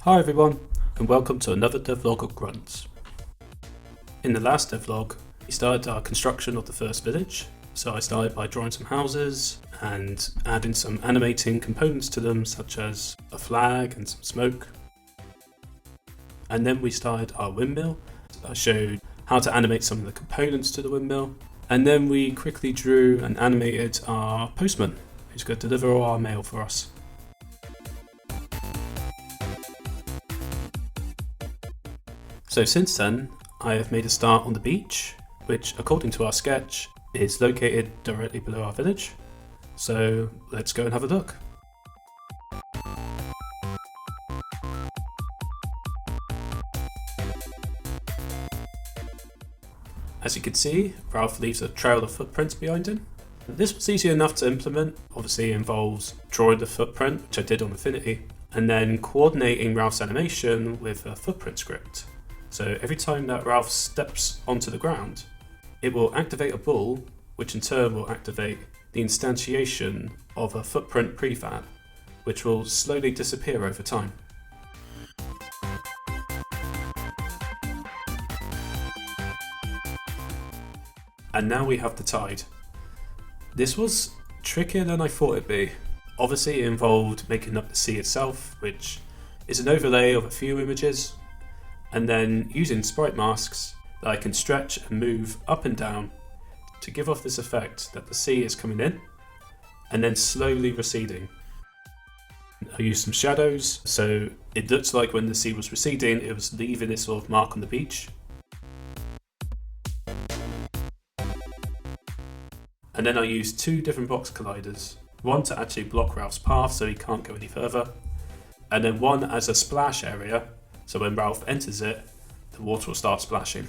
Hi everyone, and welcome to another devlog of Grunts. In the last devlog, we started our construction of the first village. So I started by drawing some houses and adding some animating components to them, such as a flag and some smoke. And then we started our windmill. I showed how to animate some of the components to the windmill. And then we quickly drew and animated our postman, who's going to deliver all our mail for us. So since then, I have made a start on the beach, which according to our sketch is located directly below our village. So let's go and have a look. As you can see, Ralph leaves a trail of footprints behind him. This was easy enough to implement. Obviously it involves drawing the footprint, which I did on Affinity, and then coordinating Ralph's animation with a footprint script. So every time that Ralph steps onto the ground, it will activate a ball, which in turn will activate the instantiation of a footprint prefab, which will slowly disappear over time. And now we have the tide. This was trickier than I thought it'd be. Obviously it involved making up the sea itself, which is an overlay of a few images, and then using sprite masks that I can stretch and move up and down to give off this effect that the sea is coming in and then slowly receding. I used some shadows, so it looks like when the sea was receding it was leaving this sort of mark on the beach. And then I used two different box colliders, one to actually block Ralph's path so he can't go any further, and then one as a splash area, so when Ralph enters it, the water will start splashing.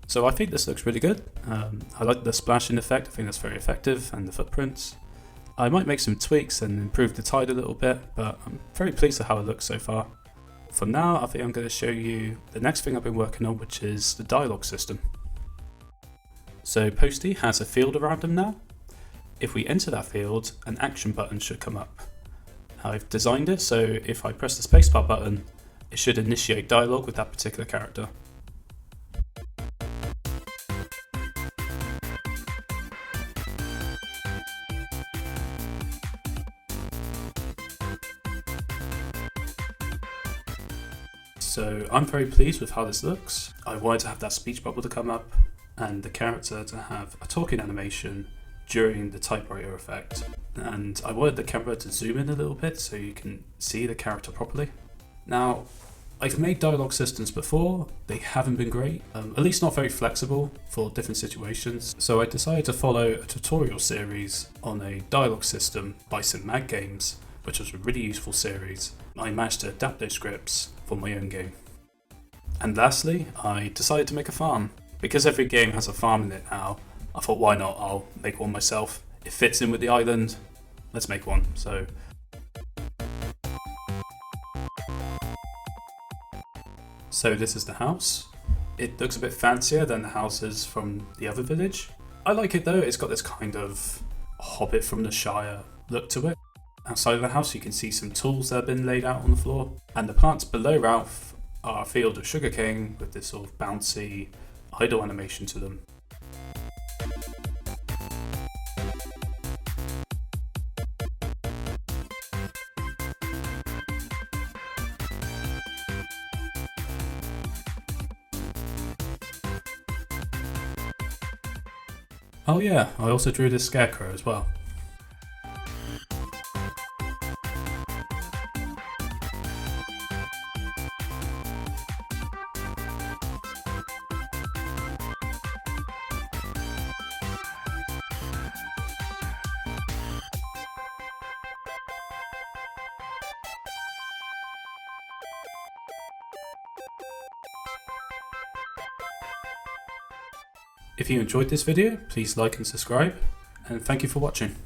So I think this looks really good. I like the splashing effect, I think that's very effective, and the footprints. I might make some tweaks and improve the tide a little bit, but I'm very pleased with how it looks so far. For now, I think I'm going to show you the next thing I've been working on, which is the dialogue system. So Posty has a field around him now. If we enter that field, an action button should come up. I've designed it so if I press the spacebar button, it should initiate dialogue with that particular character. So I'm very pleased with how this looks. I wanted to have that speech bubble to come up and the character to have a talking animation during the typewriter effect. And I wanted the camera to zoom in a little bit so you can see the character properly. Now, I've made dialogue systems before, they haven't been great, at least not very flexible for different situations. So I decided to follow a tutorial series on a dialogue system by some Mag Games, which was a really useful series. I managed to adapt those scripts for my own game. And lastly, I decided to make a farm. Because every game has a farm in it now, I thought why not, I'll make one myself. It fits in with the island, let's make one. So this is the house. It looks a bit fancier than the houses from the other village. I like it though, it's got this kind of Hobbit from the Shire look to it. Outside of the house you can see some tools that have been laid out on the floor, and the plants below Ralph are a field of sugarcane with this sort of bouncy idle animation to them. Oh yeah, I also drew this scarecrow as well. If you enjoyed this video, please like and subscribe, and thank you for watching.